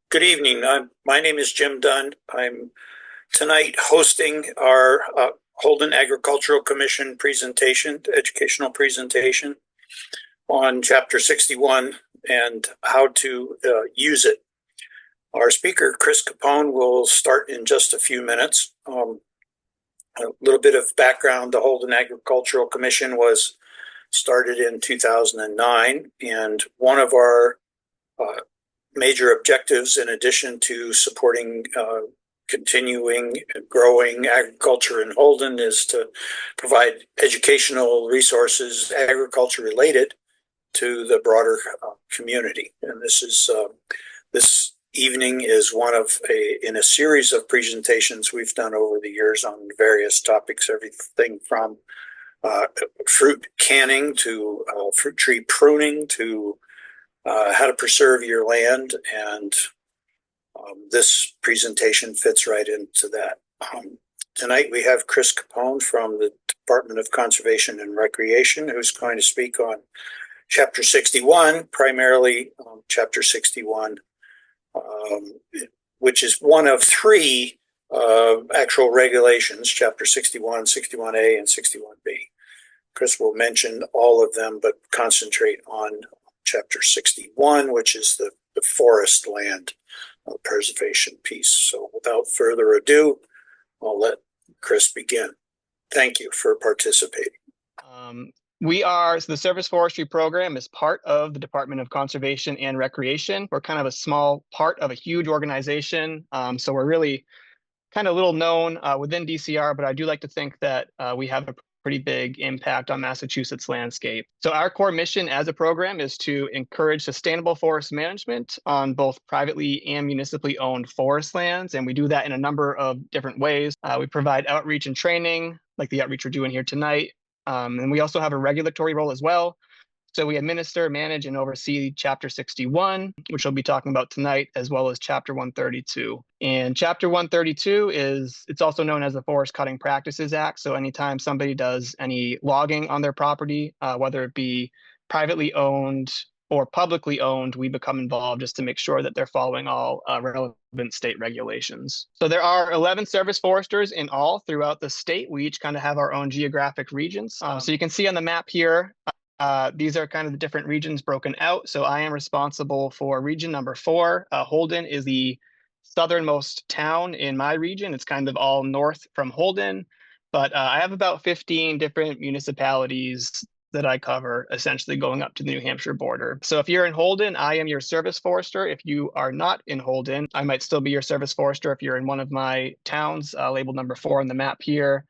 Good evening. My name is Jim Dunn. I'm tonight hosting our Holden Agricultural Commission presentation, educational presentation on Chapter 61 and how to use it. Our speaker, Chris Capone, will start in just a few minutes. A little bit of background: the Holden Agricultural Commission was started in 2009, and one of our major objectives, in addition to supporting continuing growing agriculture in Holden, is to provide educational resources, agriculture related, to the broader community. And this evening is one of in a series of presentations we've done over the years on various topics, everything from fruit canning to fruit tree pruning to how to preserve your land, and this presentation fits right into that. Tonight we have Chris Capone from the Department of Conservation and Recreation, who's going to speak on Chapter 61, primarily Chapter 61, which is one of three actual regulations: Chapter 61, 61A, and 61B. Chris will mention all of them, but concentrate on Chapter 61, which is the forest land preservation piece. So without further ado, I'll let Chris begin. Thank you for participating. So the Service Forestry program is part of the Department of Conservation and Recreation. We're kind of a small part of a huge organization. So we're really kind of little known within DCR, but I do like to think that we have a pretty big impact on Massachusetts landscape. So our core mission as a program is to encourage sustainable forest management on both privately and municipally owned forest lands. And we do that in a number of different ways. We provide outreach and training, like the outreach we're doing here tonight. And we also have a regulatory role as well. So we administer, manage, and oversee Chapter 61, which we'll be talking about tonight, as well as Chapter 132. And Chapter 132 it's also known as the Forest Cutting Practices Act. So anytime somebody does any logging on their property, whether it be privately owned or publicly owned, we become involved just to make sure that they're following all relevant state regulations. So there are 11 service foresters in all throughout the state. We each kind of have our own geographic regions. So you can see on the map here, these are kind of the different regions broken out. So I am responsible for region number 4. Holden is the southernmost town in my region. It's kind of all north from Holden, but I have about 15 different municipalities that I cover, essentially going up to the New Hampshire border. So if you're in Holden, I am your service forester. If you are not in Holden, I might still be your service forester if you're in one of my towns labeled number 4 on the map here.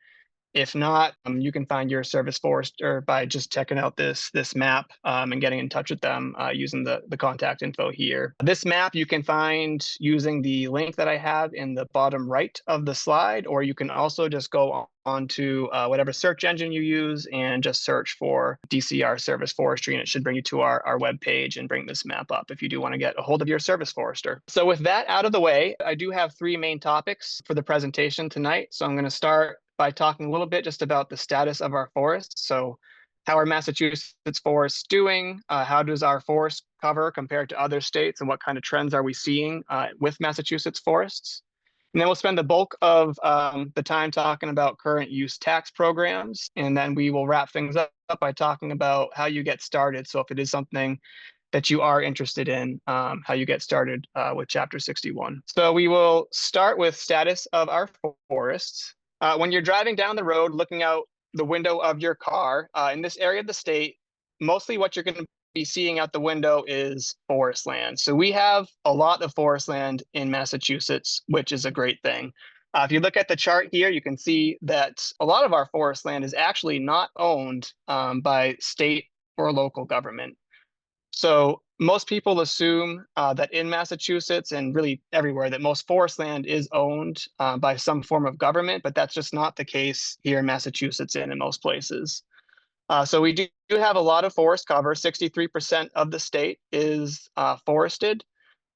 If not, you can find your service forester by just checking out this map and getting in touch with them using the contact info here. This map you can find using the link that I have in the bottom right of the slide, or you can also just go on to whatever search engine you use and just search for DCR Service Forestry, and it should bring you to our webpage and bring this map up if you do want to get a hold of your service forester. So with that out of the way, I do have 3 main topics for the presentation tonight. So I'm going to start by talking a little bit just about the status of our forests. So how are Massachusetts forests doing? How does our forest cover compare to other states, and what kind of trends are we seeing with Massachusetts forests? And then we'll spend the bulk of the time talking about current use tax programs. And then we will wrap things up by talking about how you get started. So if it is something that you are interested in, how you get started with Chapter 61. So we will start with status of our forests. When you're driving down the road, looking out the window of your car, in this area of the state, mostly what you're going to be seeing out the window is forest land. So we have a lot of forest land in Massachusetts, which is a great thing. If you look at the chart here, you can see that a lot of our forest land is actually not owned by state or local government. So most people assume that in Massachusetts and really everywhere that most forest land is owned by some form of government, but that's just not the case here in Massachusetts and in most places. So we do have a lot of forest cover. 63% of the state is forested.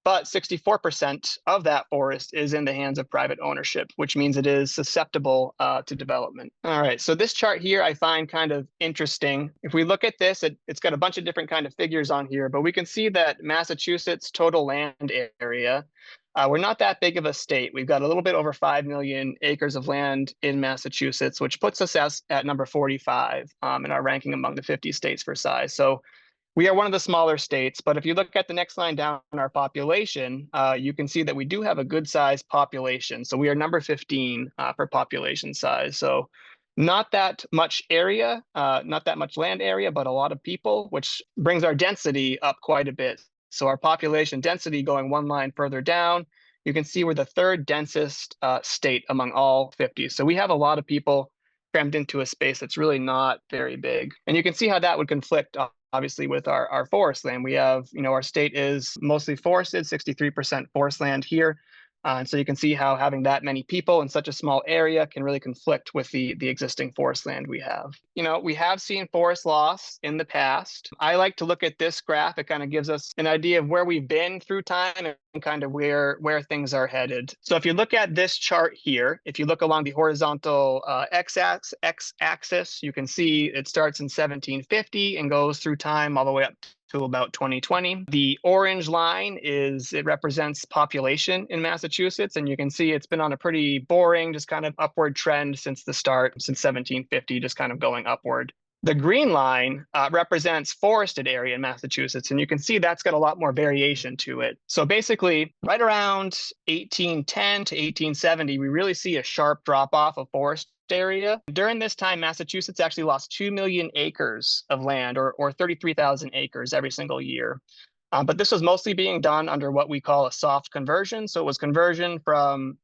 but 64% of that forest is in the hands of private ownership, which means it is susceptible to development. All right, so this chart here I find kind of interesting. If we look at this, it's got a bunch of different kind of figures on here, but we can see that Massachusetts total land area, we're not that big of a state. We've got a little bit over 5 million acres of land in Massachusetts, which puts us at number 45 in our ranking among the 50 states for size. So we are one of the smaller states, but if you look at the next line down in our population, you can see that we do have a good sized population. So we are number 15 for population size. So not that much area, not that much land area, but a lot of people, which brings our density up quite a bit. So our population density going one line further down, you can see we're the third densest state among all 50. So we have a lot of people crammed into a space that's really not very big. And you can see how that would conflict obviously with our forest land. We have, our state is mostly forested, 63% forest land here. And so you can see how having that many people in such a small area can really conflict with the existing forest land we have. We have seen forest loss in the past. I like to look at this graph. It kind of gives us an idea of where we've been through time and kind of where things are headed. So if you look at this chart here, if you look along the horizontal x-axis, you can see it starts in 1750 and goes through time all the way up to about 2020. The orange line it represents population in Massachusetts, and you can see it's been on a pretty boring, just kind of upward trend since the start, since 1750, just kind of going upward. The green line represents forested area in Massachusetts, and you can see that's got a lot more variation to it. So basically, right around 1810 to 1870, we really see a sharp drop off of forest area. During this time, Massachusetts actually lost 2 million acres of land, or 33,000 acres every single year. But this was mostly being done under what we call a soft conversion. So it was conversion from,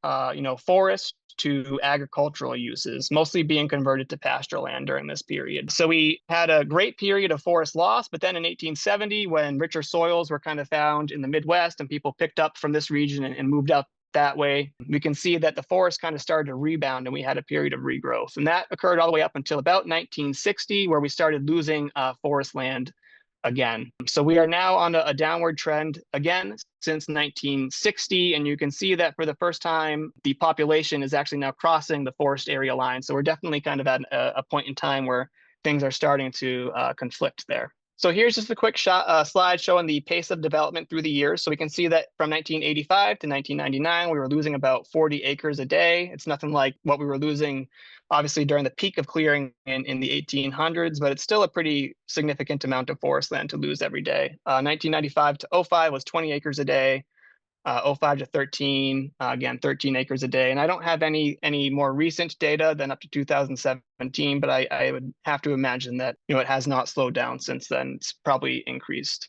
forest to agricultural uses, mostly being converted to pasture land during this period. So we had a great period of forest loss, but then in 1870, when richer soils were kind of found in the Midwest and people picked up from this region and moved out that way, we can see that the forest kind of started to rebound and we had a period of regrowth. And that occurred all the way up until about 1960, where we started losing forest land again. So we are now on a downward trend again since 1960. And you can see that for the first time, the population is actually now crossing the forest area line. So we're definitely kind of at a point in time where things are starting to conflict there. So here's just a quick slide showing the pace of development through the years. So we can see that from 1985 to 1999, we were losing about 40 acres a day. It's nothing like what we were losing, obviously, during the peak of clearing in the 1800s, but it's still a pretty significant amount of forest land to lose every day. 1995 to 05 was 20 acres a day. 05 to 13, again, 13 acres a day. And I don't have any more recent data than up to 2017, but I would have to imagine that, it has not slowed down since then. It's probably increased.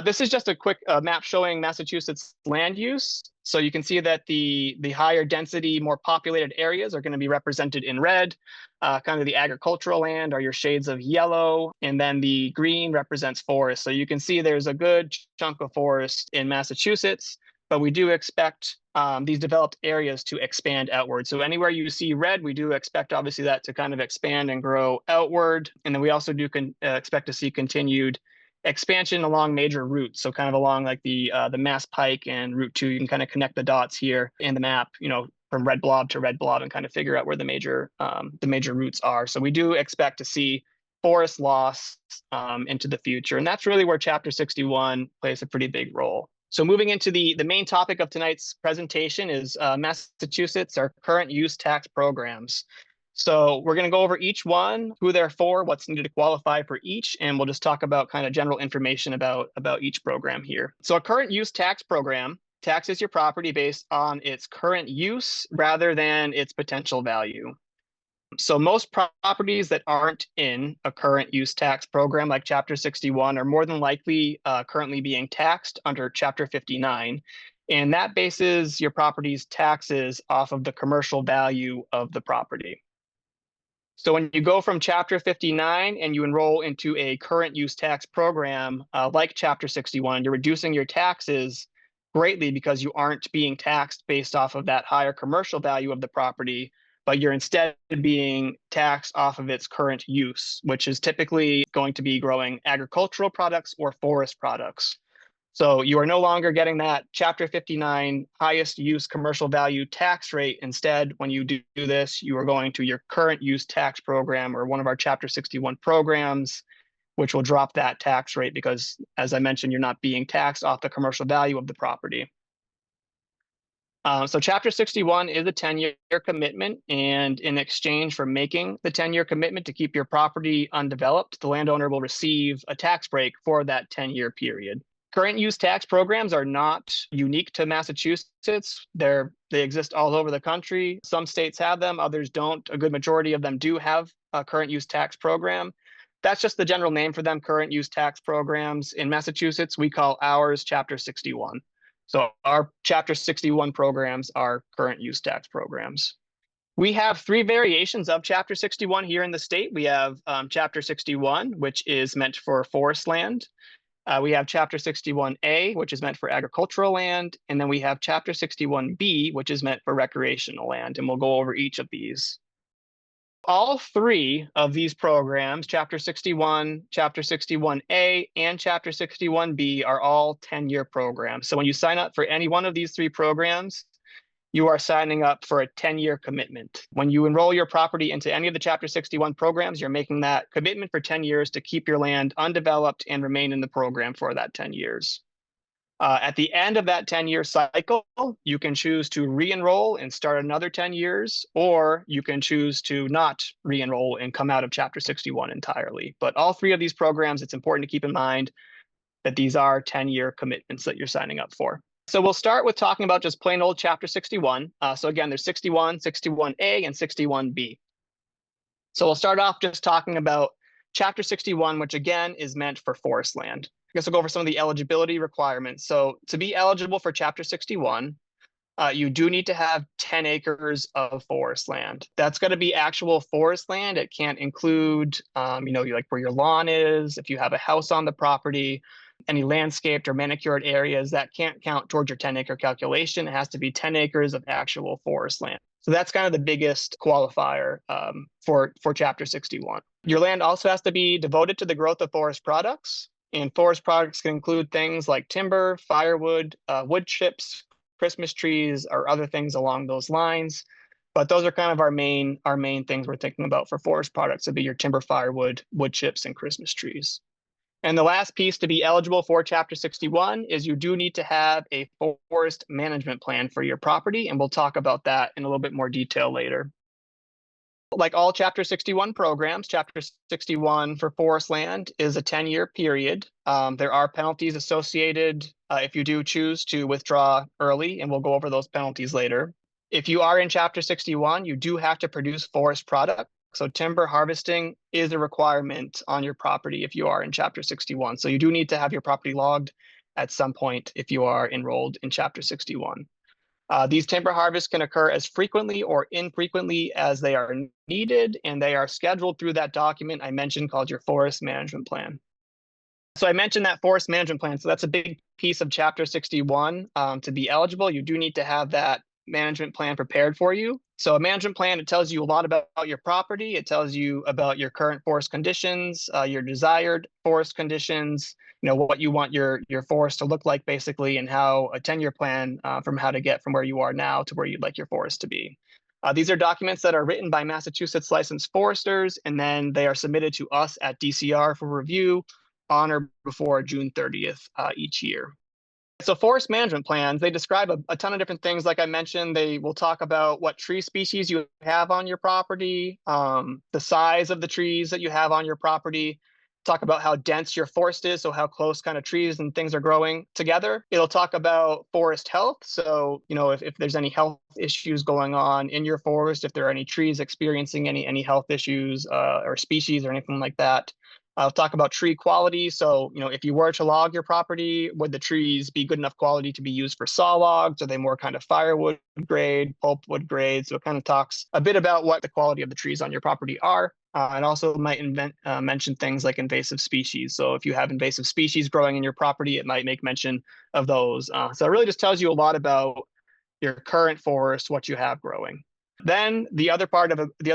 This is just a quick map showing Massachusetts land use. So you can see that the higher density, more populated areas are going to be represented in red. Kind of the agricultural land are your shades of yellow, and then the green represents forest. So you can see there's a good chunk of forest in Massachusetts, but we do expect these developed areas to expand outward. So anywhere you see red, we do expect obviously that to kind of expand and grow outward. And then we also do expect to see continued expansion along major routes. So kind of along like the Mass Pike and Route 2, you can kind of connect the dots here in the map, from red blob to red blob, and kind of figure out where the major routes are. So we do expect to see forest loss into the future. And that's really where Chapter 61 plays a pretty big role. So moving into the main topic of tonight's presentation is Massachusetts, our current use tax programs. So we're going to go over each one, who they're for, what's needed to qualify for each, and we'll just talk about kind of general information about each program here. So a current use tax program taxes your property based on its current use rather than its potential value. So most properties that aren't in a current use tax program like Chapter 61 are more than likely currently being taxed under Chapter 59. And that bases your property's taxes off of the commercial value of the property. So when you go from Chapter 59 and you enroll into a current use tax program like Chapter 61, you're reducing your taxes greatly because you aren't being taxed based off of that higher commercial value of the property, but you're instead being taxed off of its current use, which is typically going to be growing agricultural products or forest products. So you are no longer getting that Chapter 59 highest use commercial value tax rate. Instead, when you do this, you are going to your current use tax program or one of our Chapter 61 programs, which will drop that tax rate because, as I mentioned, you're not being taxed off the commercial value of the property. So Chapter 61 is a 10-year commitment, and in exchange for making the 10-year commitment to keep your property undeveloped, the landowner will receive a tax break for that 10-year period. Current use tax programs are not unique to Massachusetts. They exist all over the country. Some states have them, others don't. A good majority of them do have a current use tax program. That's just the general name for them, current use tax programs. In Massachusetts, we call ours Chapter 61. So our Chapter 61 programs are current use tax programs. We have three variations of Chapter 61 here in the state. We have Chapter 61, which is meant for forest land. We have Chapter 61A, which is meant for agricultural land. And then we have Chapter 61B, which is meant for recreational land. And we'll go over each of these. All three of these programs, Chapter 61, Chapter 61A, and Chapter 61B, are all 10-year programs. So when you sign up for any one of these three programs, you are signing up for a 10-year commitment. When you enroll your property into any of the Chapter 61 programs, you're making that commitment for 10 years to keep your land undeveloped and remain in the program for that 10 years. At the end of that 10-year cycle, you can choose to re-enroll and start another 10 years, or you can choose to not re-enroll and come out of Chapter 61 entirely. But all three of these programs, it's important to keep in mind that these are 10-year commitments that you're signing up for. So we'll start with talking about just plain old Chapter 61. So again, there's 61, 61A, and 61B. So we'll start off just talking about Chapter 61, which again is meant for forest land. I guess we'll go over some of the eligibility requirements. So to be eligible for Chapter 61, you do need to have 10 acres of forest land. That's going to be actual forest land. It can't include, like where your lawn is, if you have a house on the property, any landscaped or manicured areas, that can't count towards your 10-acre calculation. It has to be 10 acres of actual forest land. So that's kind of the biggest qualifier for Chapter 61. Your land also has to be devoted to the growth of forest products. And forest products can include things like timber, firewood, wood chips, Christmas trees, or other things along those lines. But those are kind of our main things we're thinking about for forest products. It'd be your timber, firewood, wood chips, and Christmas trees. And the last piece to be eligible for Chapter 61 is you do need to have a forest management plan for your property. And we'll talk about that in a little bit more detail later. Like all Chapter 61 programs, Chapter 61 for forest land is a 10-year period. There are penalties associated if you do choose to withdraw early, and we'll go over those penalties later. If you are in Chapter 61, you do have to produce forest product. So timber harvesting is a requirement on your property if you are in Chapter 61. So you do need to have your property logged at some point if you are enrolled in Chapter 61. These timber harvests can occur as frequently or infrequently as they are needed, and they are scheduled through that document I mentioned called your forest management plan. So I mentioned that forest management plan. So that's a big piece of Chapter 61. To be eligible, you do need to have that management plan prepared for you. So a management plan, it tells you a lot about your property. It tells you about your current forest conditions, your desired forest conditions, what you want your forest to look like basically, and how a 10-year plan from how to get from where you are now to where you'd like your forest to be. These are documents that are written by Massachusetts licensed foresters, and then they are submitted to us at DCR for review on or before June 30th each year. So forest management plans, they describe a ton of different things. Like I mentioned, they will talk about what tree species you have on your property, the size of the trees that you have on your property, talk about how dense your forest is, so how close kind of trees and things are growing together. It'll talk about forest health. So, if there's any health issues going on in your forest, if there are any trees experiencing any health issues or species or anything like that. I'll talk about tree quality. So, if you were to log your property, would the trees be good enough quality to be used for saw logs? Are they more kind of firewood grade, pulpwood grade? So it kind of talks a bit about what the quality of the trees on your property are. And also might mention things like invasive species. So if you have invasive species growing in your property, it might make mention of those. So it really just tells you a lot about your current forest, what you have growing. Then the other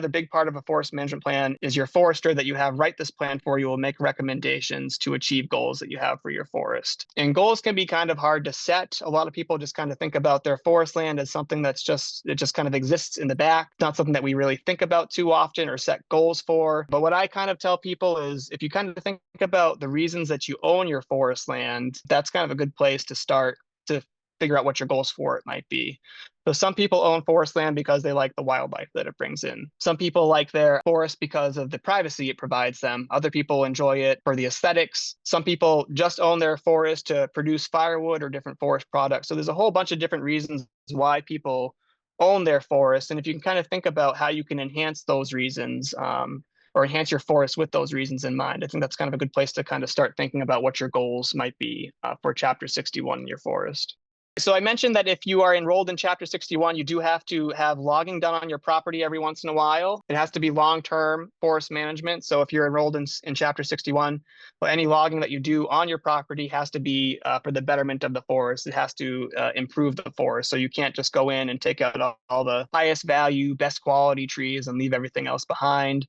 big part of a forest management plan is your forester that you have write this plan for you will make recommendations to achieve goals that you have for your forest. And goals can be kind of hard to set. A lot of people just kind of think about their forest land as something it just kind of exists in the back, not something that we really think about too often or set goals for. But what I kind of tell people is if you kind of think about the reasons that you own your forest land, that's kind of a good place to start to figure out what your goals for it might be. So some people own forest land because they like the wildlife that it brings in. Some people like their forest because of the privacy it provides them. Other people enjoy it for the aesthetics. Some people just own their forest to produce firewood or different forest products. So there's a whole bunch of different reasons why people own their forest. And if you can kind of think about how you can enhance those reasons, or enhance your forest with those reasons in mind, I think that's kind of a good place to kind of start thinking about what your goals might be for Chapter 61 in your forest. So I mentioned that if you are enrolled in Chapter 61, you do have to have logging done on your property every once in a while. It has to be long-term forest management. So if you're enrolled in Chapter 61, well, any logging that you do on your property has to be for the betterment of the forest. It has to improve the forest. So you can't just go in and take out all the highest value, best quality trees and leave everything else behind.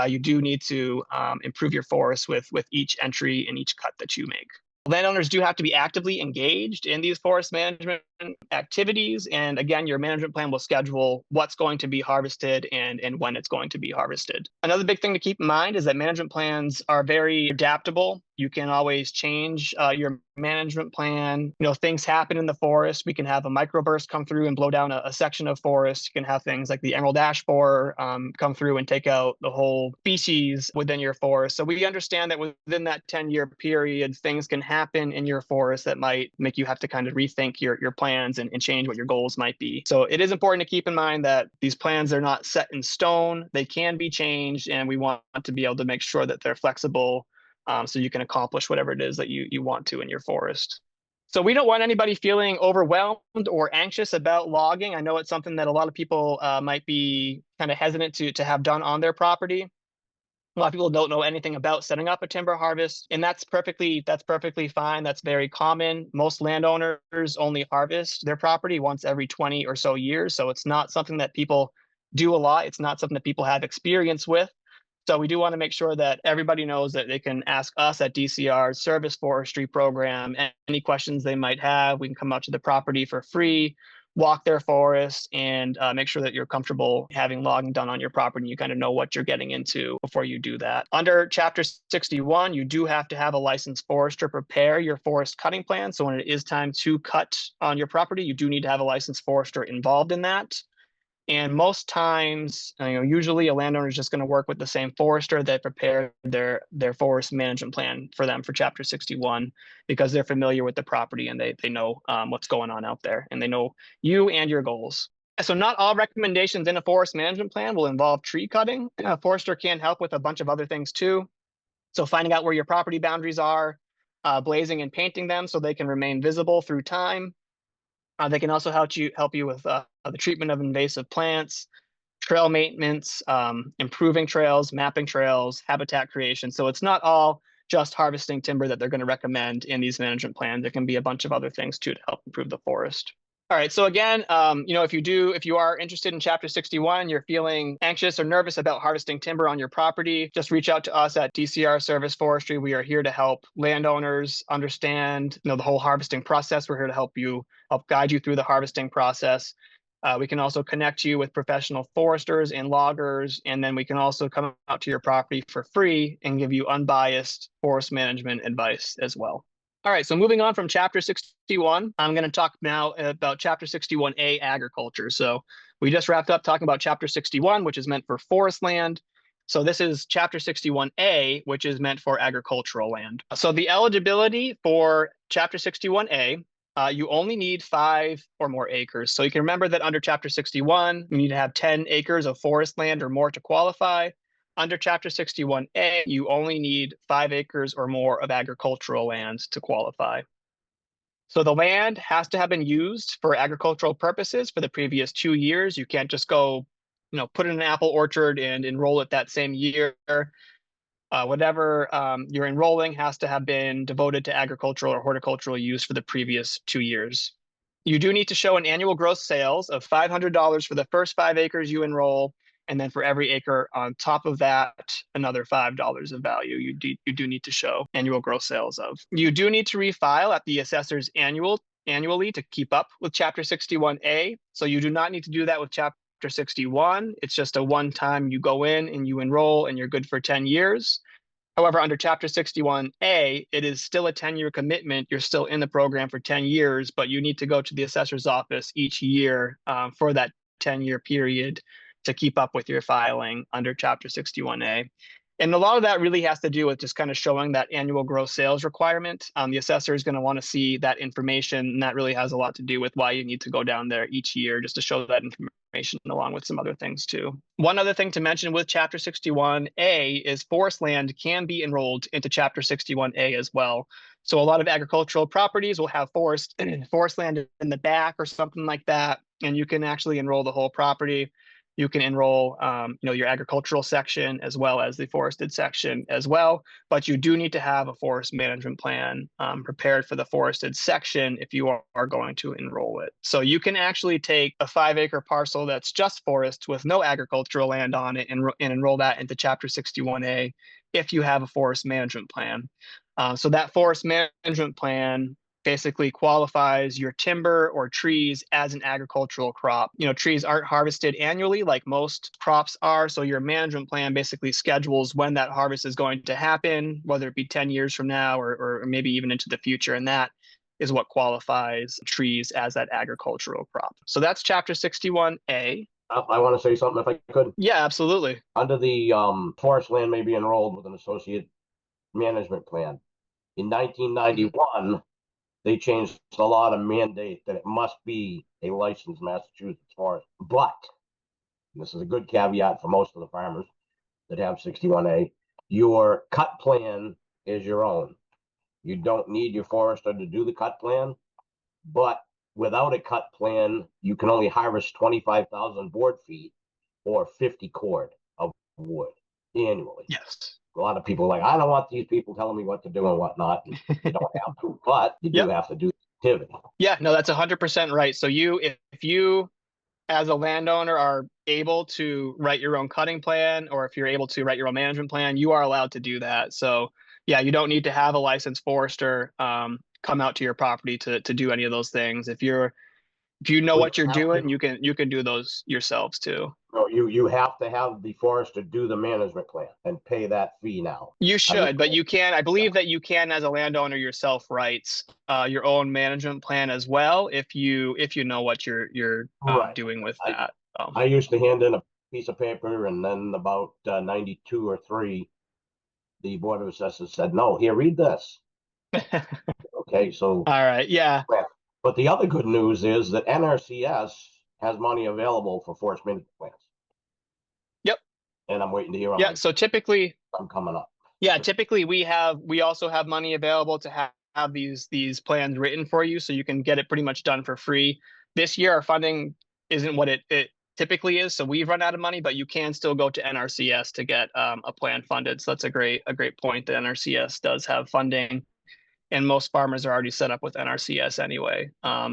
You do need to improve your forest with each entry and each cut that you make. Landowners do have to be actively engaged in these forest management activities. And again, your management plan will schedule what's going to be harvested and when it's going to be harvested. Another big thing to keep in mind is that management plans are very adaptable. You can always change your management plan. Things happen in the forest. We can have a microburst come through and blow down a section of forest. You can have things like the emerald ash borer come through and take out the whole species within your forest. So we understand that within that 10-year period, things can happen in your forest that might make you have to kind of rethink your plans and change what your goals might be. So it is important to keep in mind that these plans are not set in stone. They can be changed, and we want to be able to make sure that they're flexible so you can accomplish whatever it is that you want to in your forest. So we don't want anybody feeling overwhelmed or anxious about logging. I know it's something that a lot of people might be kind of hesitant to have done on their property. A lot of people don't know anything about setting up a timber harvest, and that's perfectly fine. That's very common. Most landowners only harvest their property once every 20 or so years. So it's not something that people do a lot. It's not something that people have experience with. So we do want to make sure that everybody knows that they can ask us at DCR Service Forestry program any questions they might have. We can come out to the property for free, walk their forest, and make sure that you're comfortable having logging done on your property. You kind of know what you're getting into before you do that. Under Chapter 61, you do have to have a licensed forester prepare your forest cutting plan. So when it is time to cut on your property, you do need to have a licensed forester involved in that. And most times, usually a landowner is just going to work with the same forester that prepared their forest management plan for them for Chapter 61 because they're familiar with the property and they know what's going on out there and they know you and your goals. So not all recommendations in a forest management plan will involve tree cutting. A forester can help with a bunch of other things too. So finding out where your property boundaries are, blazing and painting them so they can remain visible through time. They can also help you with the treatment of invasive plants, trail maintenance, improving trails, mapping trails, habitat creation. So it's not all just harvesting timber that they're going to recommend in these management plans. There can be a bunch of other things too to help improve the forest. All right. So again, if you are interested in Chapter 61, you're feeling anxious or nervous about harvesting timber on your property, just reach out to us at DCR Service Forestry. We are here to help landowners understand, the whole harvesting process. We're here to help guide you through the harvesting process. We can also connect you with professional foresters and loggers, and then we can also come out to your property for free and give you unbiased forest management advice as well. All right, so moving on from Chapter 61, I'm going to talk now about Chapter 61A, agriculture. So we just wrapped up talking about Chapter 61, which is meant for forest land. So this is Chapter 61A, which is meant for agricultural land. So the eligibility for Chapter 61A, you only need 5 or more acres. So you can remember that under Chapter 61, you need to have 10 acres of forest land or more to qualify. Under Chapter 61A, you only need 5 acres or more of agricultural land to qualify. So the land has to have been used for agricultural purposes for the previous 2 years. You can't just go, put in an apple orchard and enroll it that same year. Whatever you're enrolling has to have been devoted to agricultural or horticultural use for the previous 2 years. You do need to show an annual gross sales of $500 for the first 5 acres you enroll, and then for every acre on top of that, another $5 of value you do need to show annual gross sales of. You do need to refile at the assessor's annually to keep up with Chapter 61A. So you do not need to do that with Chapter 61. It's just a one-time you go in and you enroll and you're good for 10 years. However, under Chapter 61A, it is still a 10-year commitment. You're still in the program for 10 years, but you need to go to the assessor's office each year for that 10-year period to keep up with your filing under Chapter 61A. And a lot of that really has to do with just kind of showing that annual gross sales requirement. The assessor is going to want to see that information, and that really has a lot to do with why you need to go down there each year just to show that information along with some other things too. One other thing to mention with Chapter 61A is forest land can be enrolled into Chapter 61A as well. So a lot of agricultural properties will have forest land in the back or something like that, and you can actually enroll the whole property. You can enroll, your agricultural section as well as the forested section as well. But you do need to have a forest management plan prepared for the forested section if you are going to enroll it. So you can actually take a 5-acre parcel that's just forest with no agricultural land on it and enroll that into Chapter 61A if you have a forest management plan. So that forest management plan basically qualifies your timber or trees as an agricultural crop. Trees aren't harvested annually like most crops are. So your management plan basically schedules when that harvest is going to happen, whether it be 10 years from now or maybe even into the future. And that is what qualifies trees as that agricultural crop. So that's Chapter 61A. I want to say something if I could. Yeah, absolutely. Under the forest land may be enrolled with an associate management plan. In 1991, they changed the law to mandate that it must be a licensed Massachusetts forest. But this is a good caveat for most of the farmers that have 61A. Your cut plan is your own. You don't need your forester to do the cut plan, but without a cut plan, you can only harvest 25,000 board feet or 50 cord of wood annually. Yes. A lot of people are like, I don't want these people telling me what to do and whatnot. And you don't have to, but you do have to do the activity. Yeah, no, that's 100% right. So if you as a landowner are able to write your own cutting plan, or if you're able to write your own management plan, you are allowed to do that. So yeah, you don't need to have a licensed forester come out to your property to do any of those things. If you know what you're doing, you can do those yourselves too. No, you have to have the forester do the management plan and pay that fee now. You should, but you can. I believe that you can, as a landowner yourself, write your own management plan as well if you know what you're doing with that. I used to hand in a piece of paper, and then about 92 or 3, the Board of Assessors said, "No, here, read this." Okay, so all right, yeah. But the other good news is that NRCS has money availave for forest management plans. Yep. And I'm waiting to hear on Yeah, so typically I'm coming up. Yeah, typically we also have money available to have these plans written for you, so you can get it pretty much done for free. This year our funding isn't what it typically is, so we've run out of money, but you can still go to NRCS to get a plan funded. So that's a great point that NRCS does have funding. And most farmers are already set up with NRCS anyway.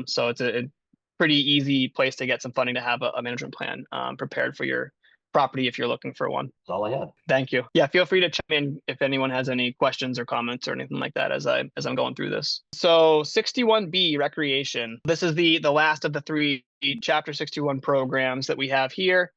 So it's a pretty easy place to get some funding to have a management plan prepared for your property if you're looking for one. That's all I had. Thank you. Yeah, feel free to chime in if anyone has any questions or comments or anything like that as I'm going through this. So 61B, recreation. This is the last of the 3 Chapter 61 programs that we have here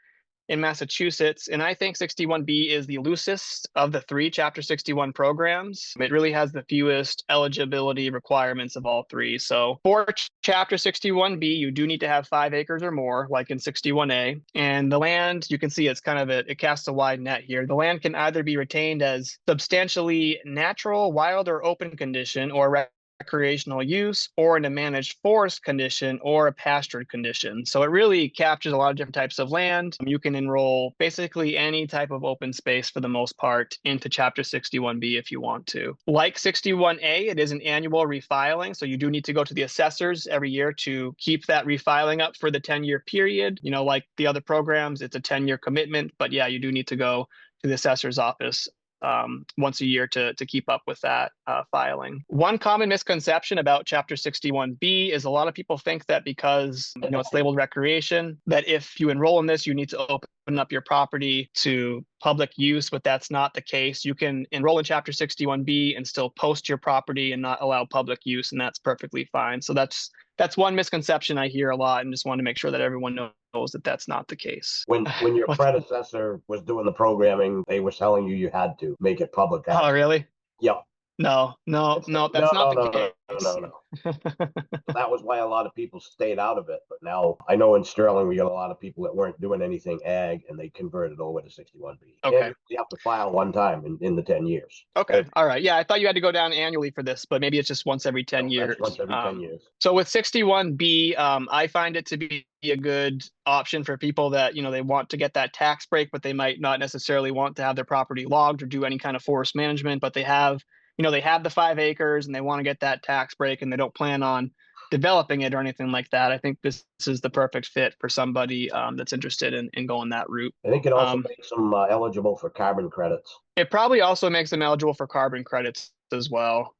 in Massachusetts. And I think 61B is the loosest of the 3 Chapter 61 programs. It really has the fewest eligibility requirements of all 3. So for Chapter 61B, you do need to have 5 acres or more, like in 61A. And the land, you can see it's it casts a wide net here. The land can either be retained as substantially natural, wild, or open condition, or recreational use, or in a managed forest condition, or a pastured condition. So it really captures a lot of different types of land. You can enroll basically any type of open space for the most part into Chapter 61B if you want to. Like 61A, it is an annual refiling, so you do need to go to the assessors every year to keep that refiling up for the 10-year period. Like the other programs, it's a 10-year commitment, but yeah, you do need to go to the assessor's office once a year to keep up with that filing. One common misconception about Chapter 61B is a lot of people think that because it's labeled recreation, that if you enroll in this, you need to open up your property to public use, but that's not the case. You can enroll in Chapter 61B and still post your property and not allow public use, and that's perfectly fine. So that's one misconception I hear a lot, and just want to make sure that everyone knows that that's not the case. When your predecessor was doing the programming, they were telling you had to make it public. Oh, really? Yep. No, that's not the case. No. That was why a lot of people stayed out of it. But now I know in Sterling we got a lot of people that weren't doing anything ag, and they converted over to 61B. Okay. And you have to file one time in the 10 years. Okay. All right. Yeah, I thought you had to go down annually for this, but maybe it's just once every 10 years. Once every 10 years. So with 61B, I find it to be a good option for people that, they want to get that tax break, but they might not necessarily want to have their property logged or do any kind of forest management, but they have the 5 acres and they want to get that tax break and they don't plan on developing it or anything like that. I think this is the perfect fit for somebody that's interested in going that route. I think it also makes them eligible for carbon credits. It probably also makes them eligible for carbon credits as well.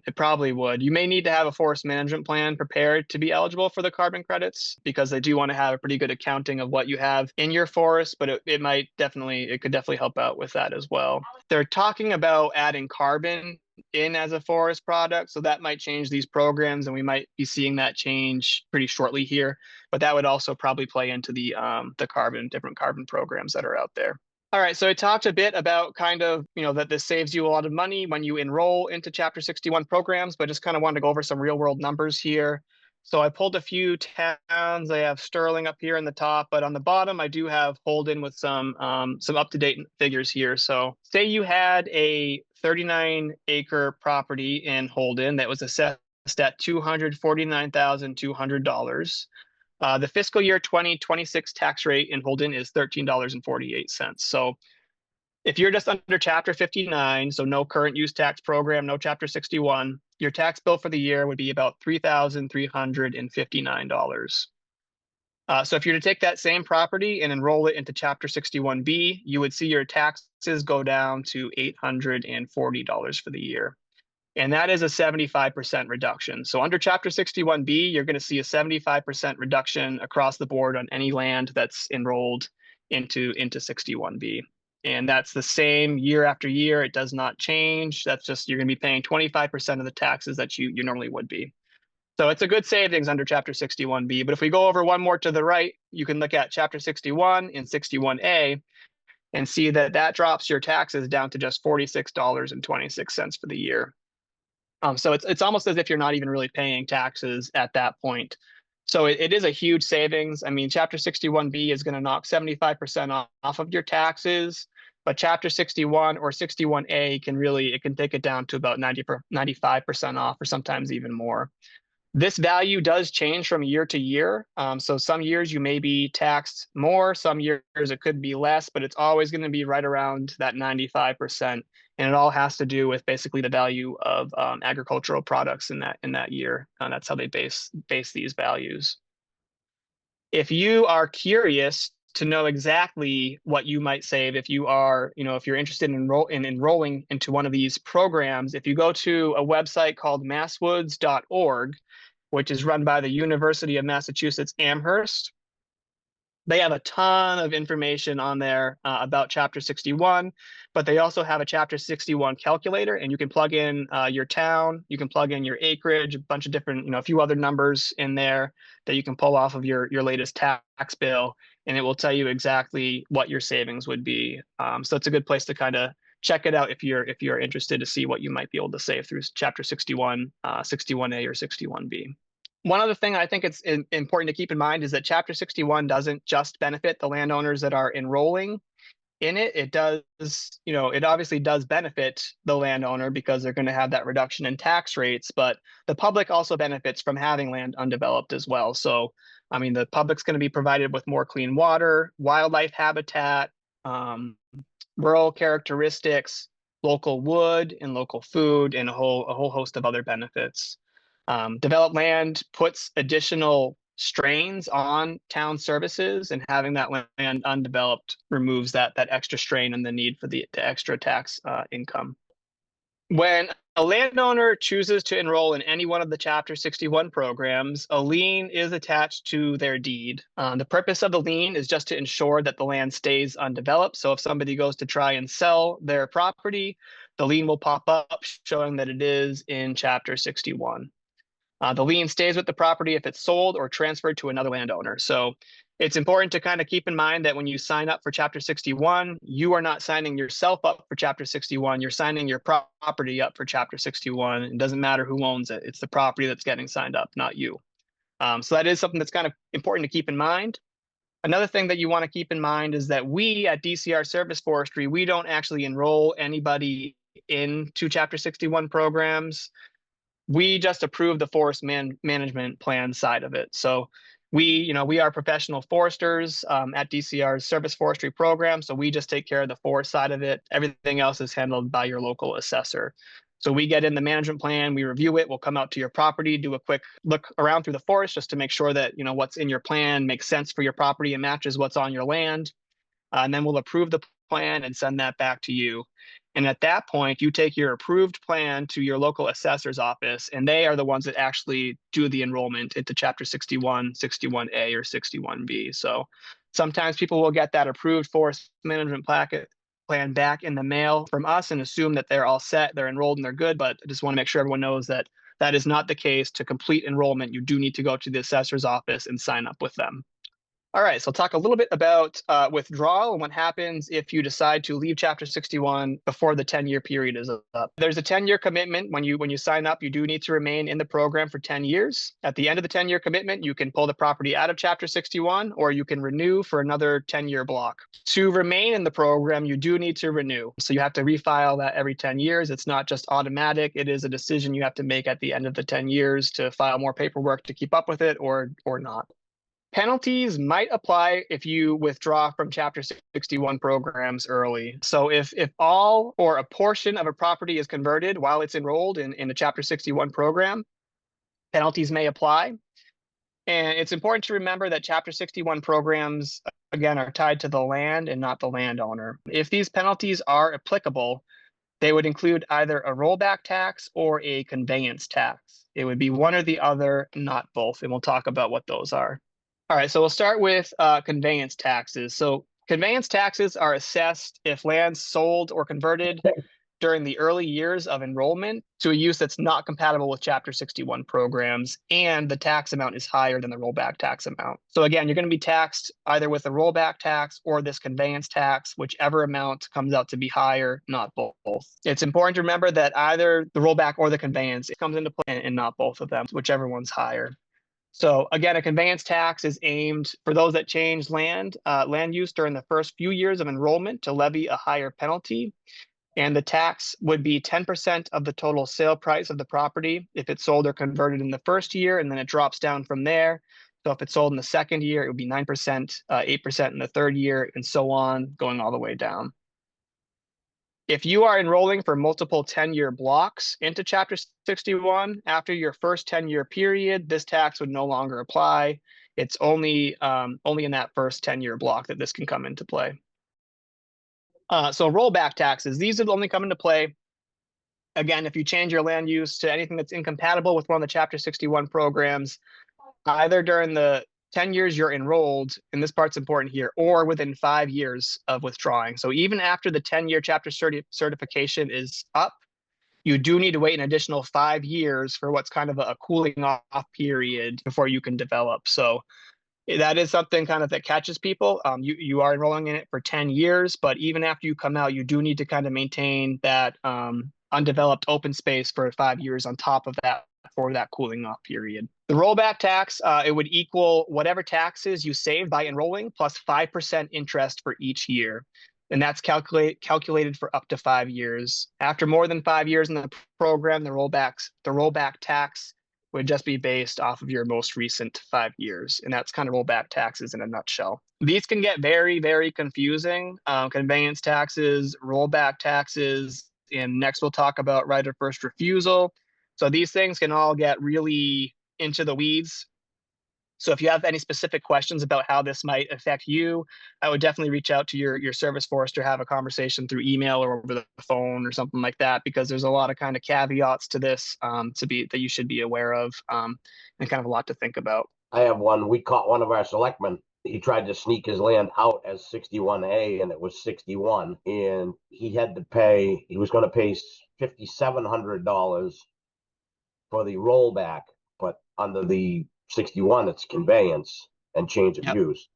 It probably would. You may need to have a forest management plan prepared to be eligible for the carbon credits, because they do want to have a pretty good accounting of what you have in your forest, but it could definitely help out with that as well. They're talking about adding carbon in as a forest product, so that might change these programs, and we might be seeing that change pretty shortly here, but that would also probably play into the different carbon programs that are out there. All right, so I talked a bit about that this saves you a lot of money when you enroll into Chapter 61 programs, but just kind of wanted to go over some real world numbers here. So I pulled a few towns. I have Sterling up here in the top, but on the bottom, I do have Holden with some up-to-date figures here. So say you had a 39-acre property in Holden that was assessed at $249,200. The fiscal year 2026 tax rate in Holden is $13.48. So if you're just under Chapter 59, so no current use tax program, no Chapter 61, your tax bill for the year would be about $3,359. So if you're to take that same property and enroll it into Chapter 61B, you would see your taxes go down to $840 for the year. And that is a 75% reduction. So under Chapter 61B, you're going to see a 75% reduction across the board on any land that's enrolled into 61B. And that's the same year after year. It does not change. That's just, you're going to be paying 25% of the taxes that you normally would be. So it's a good savings under Chapter 61B. But if we go over one more to the right, you can look at Chapter 61 and 61A and see that drops your taxes down to just $46.26 for the year. So it's almost as if you're not even really paying taxes at that point. So it is a huge savings. I mean, Chapter 61B is going to knock 75% off of your taxes, but Chapter 61 or 61A can take it down to about 95% off, or sometimes even more. This value does change from year to year. So some years you may be taxed more, some years it could be less, but it's always going to be right around that 95%. And it all has to do with basically the value of agricultural products in that year. That's how they base these values. If you are curious to know exactly what you might save, if you're interested in enrolling into one of these programs, if you go to a website called masswoods.org, which is run by the University of Massachusetts Amherst, they have a ton of information on there about Chapter 61, but they also have a Chapter 61 calculator, and you can plug in your town, you can plug in your acreage, a bunch of different, a few other numbers in there that you can pull off of your latest tax bill, and it will tell you exactly what your savings would be. So it's a good place to kind of check it out if you're interested to see what you might be able to save through Chapter 61, 61A, or 61B. One other thing I think it's important to keep in mind is that Chapter 61 doesn't just benefit the landowners that are enrolling in it. It does, it obviously does benefit the landowner because they're going to have that reduction in tax rates, but the public also benefits from having land undeveloped as well. So, I mean, the public's going to be provided with more clean water, wildlife habitat, rural characteristics, local wood and local food, and a whole host of other benefits. Developed land puts additional strains on town services, and having that land undeveloped removes that extra strain and the need for the extra tax income. When a landowner chooses to enroll in any one of the Chapter 61 programs, a lien is attached to their deed. The purpose of the lien is just to ensure that the land stays undeveloped. So if somebody goes to try and sell their property, the lien will pop up showing that it is in Chapter 61. The lien stays with the property if it's sold or transferred to another landowner. So it's important to kind of keep in mind that when you sign up for Chapter 61, you are not signing yourself up for Chapter 61. You're signing your property up for Chapter 61. It doesn't matter who owns it. It's the property that's getting signed up, not you. So that is something that's kind of important to keep in mind. Another thing that you want to keep in mind is that we at DCR Service Forestry, we don't actually enroll anybody into Chapter 61 programs. We just approve the forest management plan side of it. So we are professional foresters at DCR's Service Forestry program. So we just take care of the forest side of it. Everything else is handled by your local assessor. So we get in the management plan, we review it, we'll come out to your property, do a quick look around through the forest just to make sure that what's in your plan makes sense for your property and matches what's on your land. And then we'll approve the plan and send that back to you. And at that point, you take your approved plan to your local assessor's office, and they are the ones that actually do the enrollment into Chapter 61, 61A, or 61B. So sometimes people will get that approved forest management plan back in the mail from us and assume that they're all set, they're enrolled, and they're good. But I just want to make sure everyone knows that that is not the case. To complete enrollment, you do need to go to the assessor's office and sign up with them. All right, so I'll talk a little bit about withdrawal and what happens if you decide to leave Chapter 61 before the 10-year period is up. There's a 10-year commitment. When you sign up, you do need to remain in the program for 10 years. At the end of the 10-year commitment, you can pull the property out of Chapter 61, or you can renew for another 10-year block. To remain in the program, you do need to renew. So you have to refile that every 10 years. It's not just automatic. It is a decision you have to make at the end of the 10 years to file more paperwork to keep up with it or not. Penalties might apply if you withdraw from Chapter 61 programs early. So if all or a portion of a property is converted while it's enrolled in a Chapter 61 program, penalties may apply. And it's important to remember that Chapter 61 programs, again, are tied to the land and not the landowner. If these penalties are applicable, they would include either a rollback tax or a conveyance tax. It would be one or the other, not both. And we'll talk about what those are. All right, so we'll start with conveyance taxes. So conveyance taxes are assessed if land's sold or converted during the early years of enrollment to a use that's not compatible with Chapter 61 programs, and the tax amount is higher than the rollback tax amount. So again, you're going to be taxed either with a rollback tax or this conveyance tax, whichever amount comes out to be higher, not both. It's important to remember that either the rollback or the conveyance comes into play and not both of them, whichever one's higher. So again, a conveyance tax is aimed for those that change land use during the first few years of enrollment to levy a higher penalty. And the tax would be 10% of the total sale price of the property if it's sold or converted in the first year, and then it drops down from there. So if it's sold in the second year, it would be 9%, 8% in the third year, and so on, going all the way down. If you are enrolling for multiple 10-year blocks into Chapter 61, after your first 10-year period, this tax would no longer apply. It's only in that first 10-year block that this can come into play. So rollback taxes, these would only come into play, again, if you change your land use to anything that's incompatible with one of the Chapter 61 programs, either during the 10 years you're enrolled, and this part's important here, or within 5 years of withdrawing. So even after the 10-year chapter certification is up, you do need to wait an additional 5 years for what's kind of a cooling off period before you can develop. So that is something kind of that catches people. You are enrolling in it for 10 years, but even after you come out, you do need to kind of maintain that undeveloped open space for 5 years on top of that for that cooling off period. The rollback tax, it would equal whatever taxes you save by enrolling plus 5% interest for each year. And that's calculated for up to 5 years. After more than 5 years in the program, the rollback tax would just be based off of your most recent 5 years. And that's kind of rollback taxes in a nutshell. These can get very, very confusing. Conveyance taxes, rollback taxes, and next we'll talk about right of first refusal. So these things can all get really into the weeds. So if you have any specific questions about how this might affect you, I would definitely reach out to your service forester, have a conversation through email or over the phone or something like that, because there's a lot of kind of caveats to this that you should be aware of, and kind of a lot to think about. I have one. We caught one of our selectmen. He tried to sneak his land out as 61A, and it was 61. And he was going to pay $5,700 for the rollback, but under the 61, it's conveyance and change of Yep. use.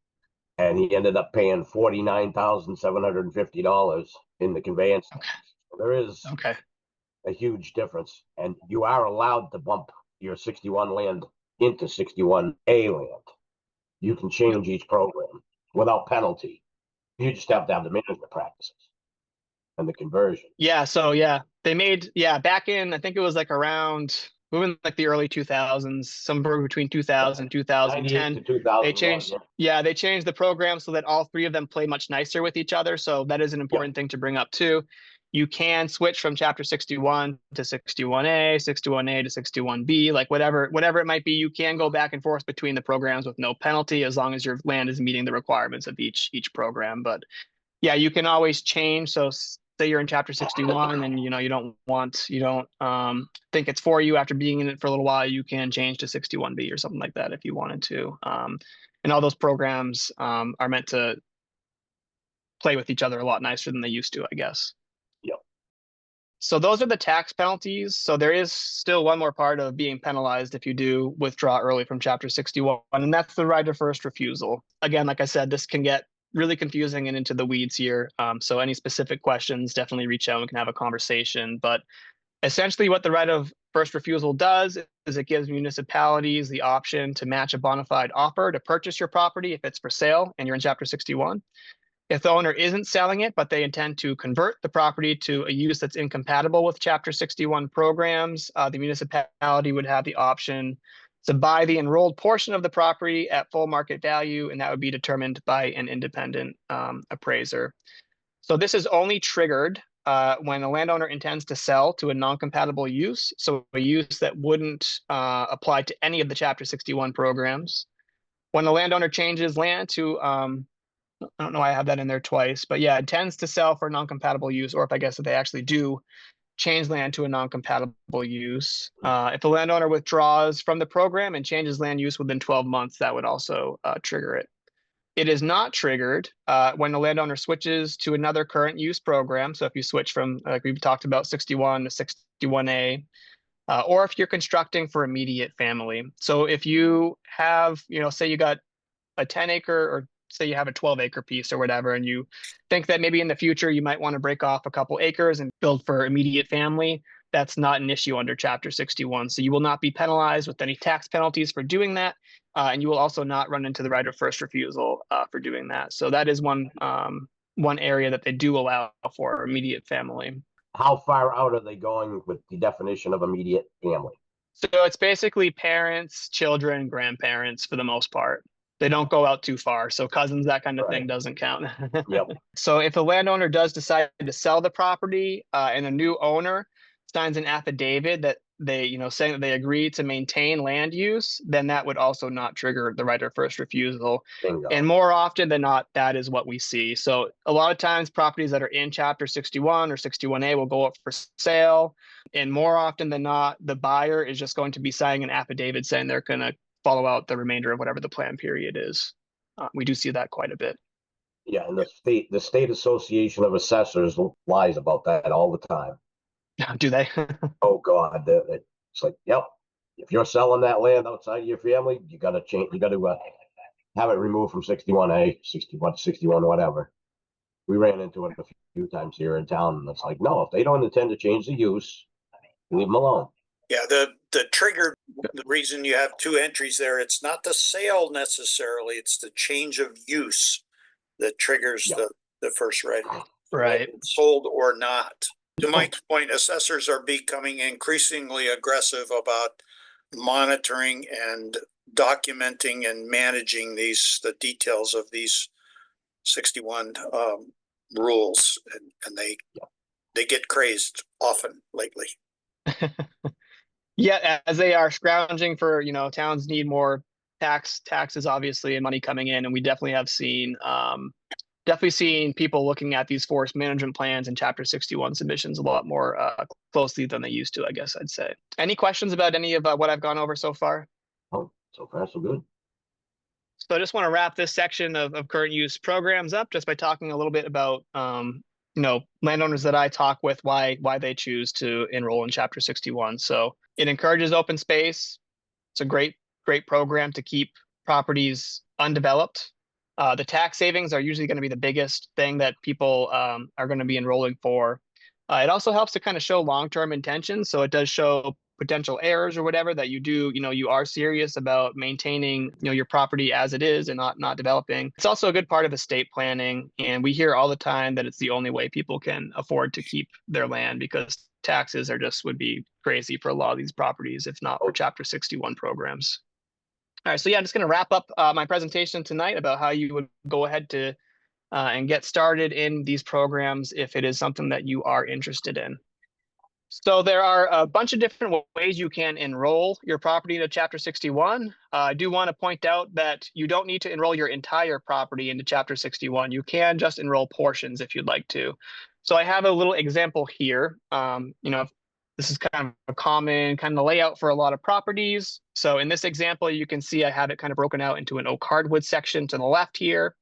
And he ended up paying $49,750 in the conveyance. Okay. So there is Okay. a huge difference. And you are allowed to bump your 61 land into 61A land. You can change each program without penalty. You just have to have the management practices and the conversion. Yeah. So yeah, they made, back in, I think it was like around, moving like the early 2000s, somewhere between 2000 2010, 98 to 2001. they changed, they changed the program so that all three of them play much nicer with each other. So that is an important thing to bring up too. You can switch from chapter 61 to 61A, 61A to 61B, like whatever it might be. You can go back and forth between the programs with no penalty, as long as your land is meeting the requirements of each program. But yeah, you can always change. So say you're in chapter 61 and you don't think it's for you after being in it for a little while, you can change to 61B or something like that if you wanted to. And all those programs are meant to play with each other a lot nicer than they used to, I guess. Yep. So those are the tax penalties. So there is still one more part of being penalized if you do withdraw early from chapter 61, and that's the right of first refusal. Again, like I said, this can get really confusing and into the weeds here. So any specific questions, definitely reach out and we can have a conversation. But essentially what the right of first refusal does is it gives municipalities the option to match a bona fide offer to purchase your property if it's for sale and you're in chapter 61. If the owner isn't selling it, but they intend to convert the property to a use that's incompatible with chapter 61 programs, the municipality would have the option to buy the enrolled portion of the property at full market value, and that would be determined by an independent appraiser. So this is only triggered when a landowner intends to sell to a non-compatible use, so a use that wouldn't apply to any of the chapter 61 programs. When the landowner changes land to, I don't know why I have that in there twice, but yeah, intends to sell for non-compatible use, or if they actually do change land to a non-compatible use. If the landowner withdraws from the program and changes land use within 12 months, that would also trigger it. It is not triggered when the landowner switches to another current use program. So if you switch from, like we've talked about, 61 to 61A, or if you're constructing for immediate family. So if you have, say you got a 10-acre, or say you have a 12-acre piece or whatever, and you think that maybe in the future you might want to break off a couple acres and build for immediate family, that's not an issue under chapter 61. So you will not be penalized with any tax penalties for doing that. And you will also not run into the right of first refusal for doing that. So that is one area that they do allow for immediate family. How far out are they going with the definition of immediate family? So it's basically parents, children, grandparents for the most part. They don't go out too far. So cousins, that kind of thing doesn't count. Yep. So if a landowner does decide to sell the property and a new owner signs an affidavit that they, saying that they agree to maintain land use, then that would also not trigger the right of first refusal. Bingo. And more often than not, that is what we see. So a lot of times properties that are in chapter 61 or 61A will go up for sale. And more often than not, the buyer is just going to be signing an affidavit saying they're going to follow out the remainder of whatever the plan period is. We do see that quite a bit. Yeah, and the state association of assessors lies about that all the time. Do they? Oh God, it's like, yep. If you're selling that land outside of your family, you got to change. You got to have it removed from 61A, 61, whatever. We ran into it a few times here in town, and it's like, no, if they don't intend to change the use, leave them alone. Yeah, the trigger, the reason you have two entries there, it's not the sale necessarily, it's the change of use that triggers the first right. Right. Sold or not. To Mike's point, assessors are becoming increasingly aggressive about monitoring and documenting and managing the details of these 61 rules, and they get crazed often lately. Yeah, as they are scrounging for, towns need more taxes obviously and money coming in, and we definitely have seen people looking at these forest management plans and Chapter 61 submissions a lot more closely than they used to, I guess I'd say. Any questions about any of what I've gone over so far? Oh, so far so good. So I just want to wrap this section of current use programs up just by talking a little bit about landowners that I talk with, why they choose to enroll in Chapter 61. So it encourages open space. It's a great program to keep properties undeveloped. The tax savings are usually going to be the biggest thing that people are going to be enrolling for. It also helps to kind of show long-term intentions. So it does show potential errors or whatever that you are serious about maintaining, your property as it is and not developing. It's also a good part of estate planning. And we hear all the time that it's the only way people can afford to keep their land because taxes would be crazy for a lot of these properties, if not for Chapter 61 programs. All right, so yeah, I'm just going to wrap up my presentation tonight about how you would go ahead to and get started in these programs if it is something that you are interested in. So there are a bunch of different ways you can enroll your property into Chapter 61. I do want to point out that you don't need to enroll your entire property into Chapter 61. You can just enroll portions if you'd like to. So I have a little example here. This is kind of a common kind of layout for a lot of properties. So in this example, you can see I have it kind of broken out into an oak hardwood section to the left here.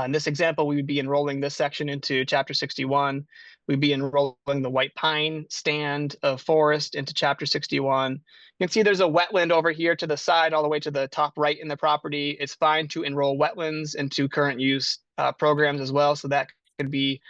In this example, we would be enrolling this section into Chapter 61. We'd be enrolling the white pine stand of forest into Chapter 61. You can see there's a wetland over here to the side, all the way to the top right in the property. It's fine to enroll wetlands into current use programs as well, so that could be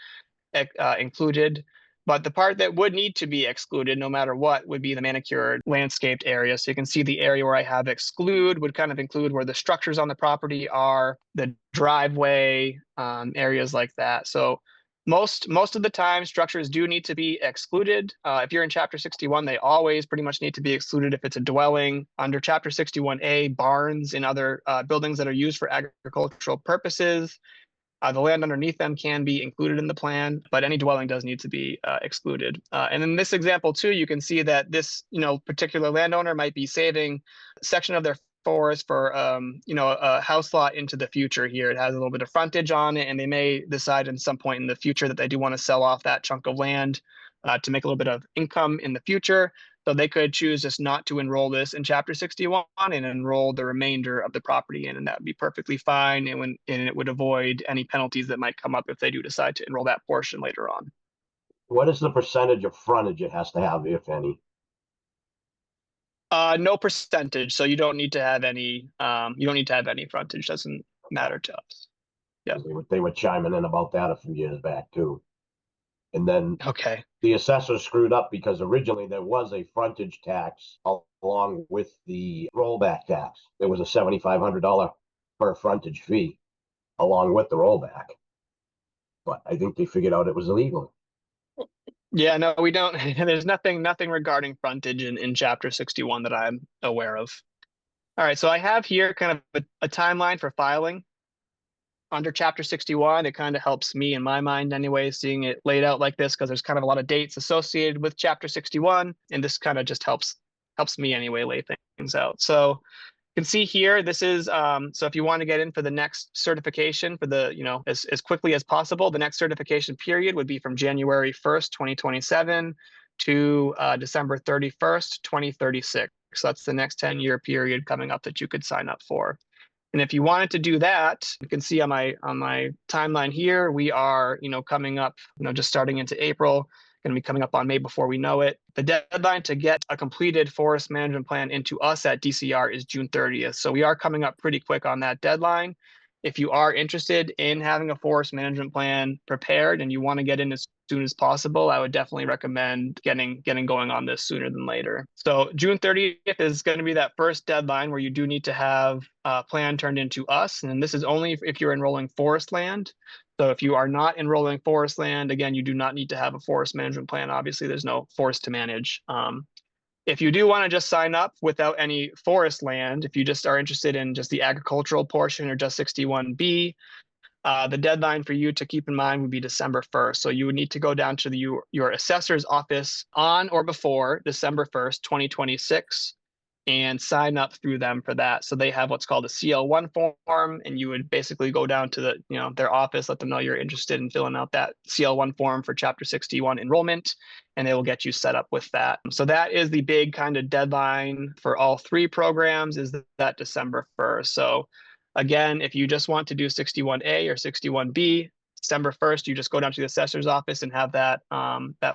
included. But the part that would need to be excluded, no matter what, would be the manicured landscaped area. So you can see the area where I have exclude would kind of include where the structures on the property are, the driveway, areas like that. So most of the time, structures do need to be excluded. If you're in Chapter 61, they always pretty much need to be excluded if it's a dwelling. Under Chapter 61A, barns and other buildings that are used for agricultural purposes, the land underneath them can be included in the plan, but any dwelling does need to be excluded. And in this example too, you can see that this, particular landowner might be saving a section of their forest for, a house lot into the future here. It has a little bit of frontage on it, and they may decide in some point in the future that they do want to sell off that chunk of land to make a little bit of income in the future. So they could choose just not to enroll this in Chapter 61 and enroll the remainder of the property in, and that would be perfectly fine. And it would avoid any penalties that might come up if they do decide to enroll that portion later on. What is the percentage of frontage it has to have, if any? No percentage, so you don't need to have any. You don't need to have any frontage. Doesn't matter to us. Yeah. They were chiming in about that a few years back too. And then Okay. the assessor screwed up because originally there was a frontage tax along with the rollback tax. There was a $7,500 per frontage fee along with the rollback. But I think they figured out it was illegal. Yeah, no, we don't. There's nothing regarding frontage in Chapter 61 that I'm aware of. All right, so I have here kind of a timeline for filing. Under Chapter 61, it kind of helps me in my mind anyway, seeing it laid out like this, because there's kind of a lot of dates associated with Chapter 61, and this kind of just helps me anyway lay things out. So you can see here, this is, so if you want to get in for the next certification for the, as quickly as possible, the next certification period would be from January 1st, 2027 to December 31st, 2036. So that's the next 10-year period coming up that you could sign up for. And if you wanted to do that, you can see on my timeline here, we are, coming up, just starting into April, going to be coming up on May before we know it. The deadline to get a completed forest management plan into us at DCR is June 30th. So we are coming up pretty quick on that deadline. If you are interested in having a forest management plan prepared and you want to get in as soon as possible, I would definitely recommend getting going on this sooner than later. So June 30th is going to be that first deadline where you do need to have a plan turned into us. And this is only if you're enrolling forest land. So if you are not enrolling forest land, again, you do not need to have a forest management plan. Obviously, there's no forest to manage. If you do want to just sign up without any forest land, if you just are interested in just the agricultural portion or just 61B, the deadline for you to keep in mind would be December 1st. So you would need to go down to your assessor's office on or before December 1st, 2026. and sign up through them for that. So they have what's called a CL1 form, and you would basically go down to their office, let them know you're interested in filling out that CL1 form for Chapter 61 enrollment, and they will get you set up with that. So that is the big kind of deadline for all three programs, is that December 1st. So again, if you just want to do 61A or 61B, December 1st, you just go down to the assessor's office and have that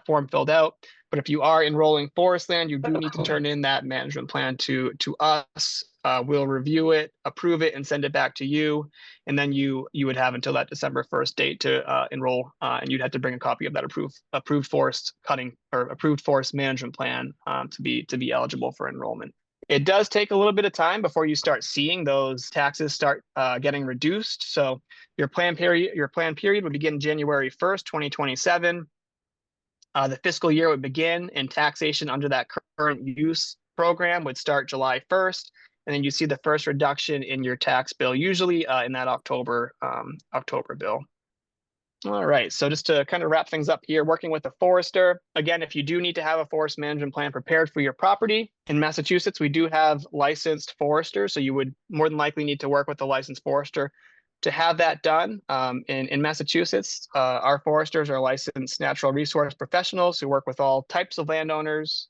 form filled out. But if you are enrolling forest land, you do need to turn in that management plan to us. We'll review it, approve it, and send it back to you. And then you would have until that December 1st date to enroll, and you'd have to bring a copy of that approved forest cutting or approved forest management plan to be eligible for enrollment. It does take a little bit of time before you start seeing those taxes start getting reduced. So your plan period would begin January 1st, 2027. The fiscal year would begin, and taxation under that current use program would start July 1st. And then you see the first reduction in your tax bill, usually in that October bill. All right, so just to kind of wrap things up here, working with a forester. Again, if you do need to have a forest management plan prepared for your property, in Massachusetts, we do have licensed foresters, so you would more than likely need to work with a licensed forester to have that done. In Massachusetts, our foresters are licensed natural resource professionals who work with all types of landowners.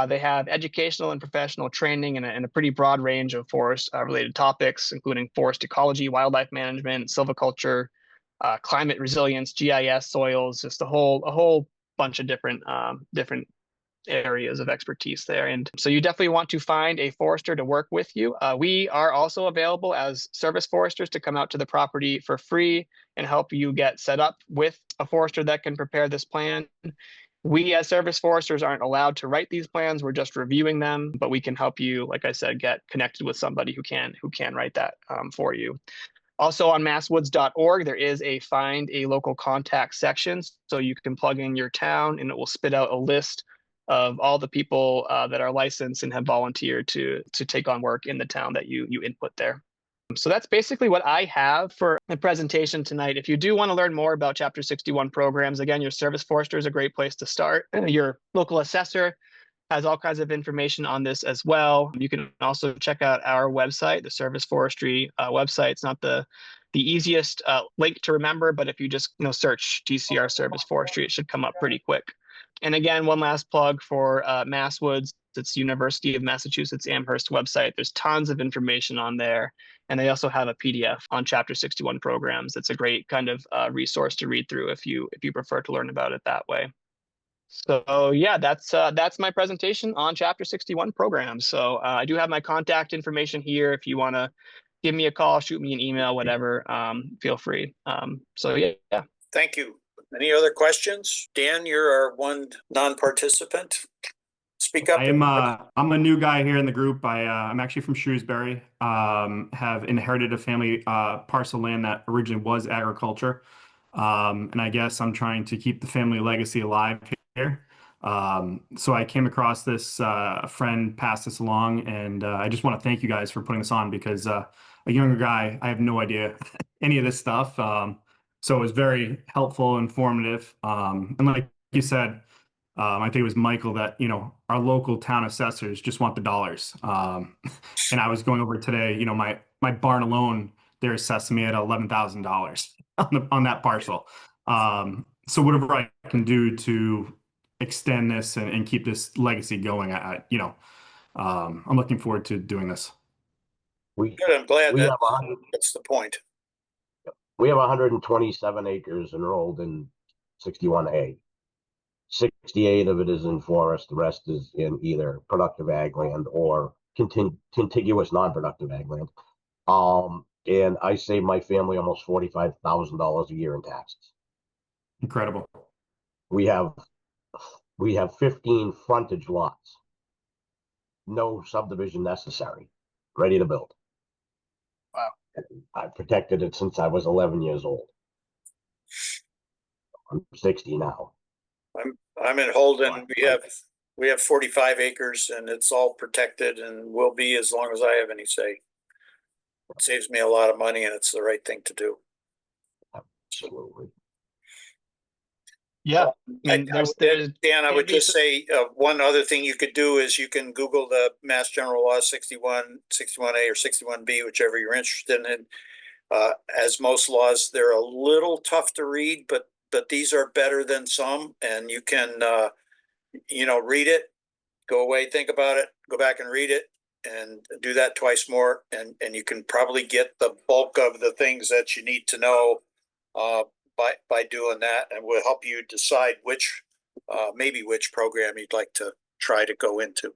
They have educational and professional training in a pretty broad range of forest related topics, including forest ecology, wildlife management, silviculture, climate resilience, GIS, soils, just a whole bunch of different areas of expertise there. And so you definitely want to find a forester to work with you. We are also available as service foresters to come out to the property for free and help you get set up with a forester that can prepare this plan. We as service foresters aren't allowed to write these plans. We're just reviewing them, but we can help you, like I said, get connected with somebody who can write that for you. Also on masswoods.org, there is a find a local contact section. So you can plug in your town and it will spit out a list of all the people that are licensed and have volunteered to take on work in the town that you input there. So that's basically what I have for the presentation tonight. If you do want to learn more about Chapter 61 programs, again, your service forester is a great place to start. Your local assessor has all kinds of information on this as well. You can also check out our website, the Service Forestry website. It's not the easiest link to remember, but if you just search DCR Service Forestry, it should come up pretty quick. And again, one last plug for MassWoods. It's University of Massachusetts Amherst website. There's tons of information on there. And they also have a PDF on Chapter 61 programs. It's a great kind of resource to read through if you prefer to learn about it that way. So yeah, that's my presentation on Chapter 61 programs. So I do have my contact information here. If you want to give me a call, shoot me an email, whatever, feel free. So yeah. Thank you. Any other questions? Dan, you're our one non-participant. Speak up. I'm a new guy here in the group. I'm actually from Shrewsbury. Have inherited a family parcel land that originally was agriculture. And I guess I'm trying to keep the family legacy alive here. So I came across this, a friend passed this along, and I just want to thank you guys for putting this on because a younger guy, I have no idea any of this stuff. So it was very helpful, informative. And like you said, I think it was Michael that, our local town assessors just want the dollars. And I was going over today, my barn alone, they're assessing me at $11,000 on that parcel. So whatever I can do to extend this and keep this legacy going, I'm looking forward to doing this. Good. I'm glad that's the point. We have 127 acres enrolled in 61A. 68 of it is in forest. The rest is in either productive ag land or contiguous non-productive ag land. And I save my family almost $45,000 a year in taxes. Incredible. We have 15 frontage lots. No subdivision necessary. Ready to build. Wow. I've protected it since I was 11 years old. I'm 60 now. I'm in Holden. We have 45 acres and it's all protected and will be as long as I have any say. It saves me a lot of money and it's the right thing to do. Absolutely. Yeah. I mean, Dan, I would can't be just say, one other thing you could do is you can Google the Mass General Law 61, 61A or 61B, whichever you're interested in. As most laws, they're a little tough to read, but these are better than some, and you can, read it, go away, think about it, go back and read it, and do that twice more, and you can probably get the bulk of the things that you need to know by doing that, and will help you decide maybe which program you'd like to try to go into.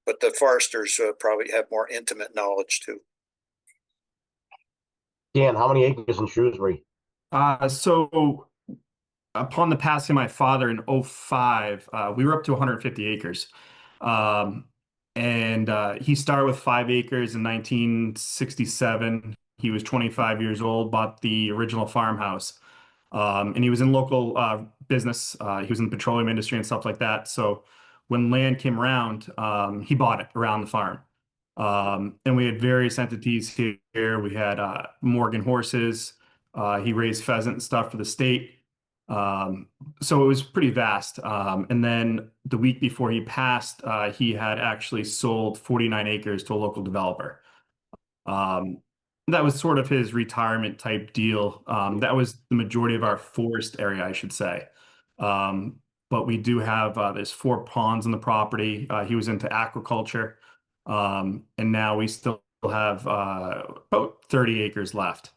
But the foresters probably have more intimate knowledge too. Dan, how many acres in Shrewsbury? So upon the passing of my father in 2005, we were up to 150 acres. And he started with 5 acres in 1967. He was 25 years old, bought the original farmhouse. And he was in local business. He was in the petroleum industry and stuff like that. So when land came around, he bought it around the farm. And we had various entities here. We had Morgan horses. He raised pheasant and stuff for the state. So it was pretty vast. And then the week before he passed, he had actually sold 49 acres to a local developer. That was sort of his retirement type deal. That was the majority of our forest area, I should say. But we do have, there's 4 ponds on the property. He was into aquaculture. And now we still have about 30 acres left.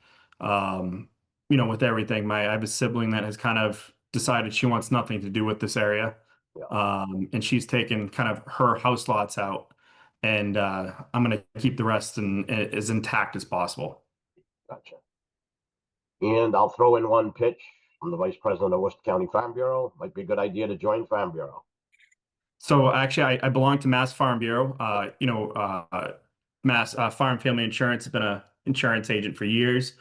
With everything, I have a sibling that has kind of decided she wants nothing to do with this area. And she's taken kind of her house lots out, and I'm going to keep the rest as intact as possible. Gotcha. And I'll throw in one pitch. I'm the vice president of Worcester County Farm Bureau. Might be a good idea to join Farm Bureau. So actually, I belong to Mass Farm Bureau. Mass Farm Family Insurance has been an insurance agent for years.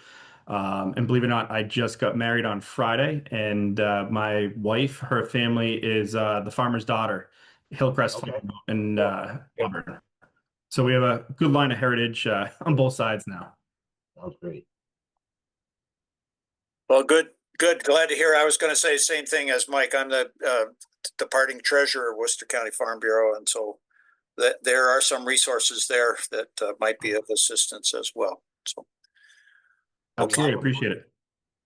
And believe it or not, I just got married on Friday, and my wife, her family is the farmer's daughter, Hillcrest Farm in Auburn. So we have a good line of heritage on both sides now. Sounds great. Well, good. Glad to hear. I was going to say the same thing as Mike. I'm the departing treasurer of Worcester County Farm Bureau, and so there are some resources there that might be of assistance as well. So, okay, appreciate it.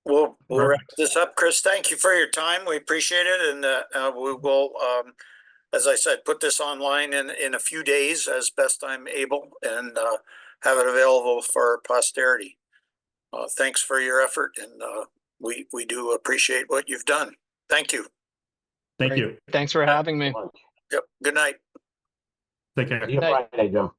We'll wrap this up. Chris, thank you for your time. We appreciate it, and we will, as I said, put this online in a few days as best I'm able, and have it available for posterity. Thanks for your effort, and we do appreciate what you've done. Thank you. Thank you. Thanks for having me. Yep. Good night. Take care. See you Friday, Jim.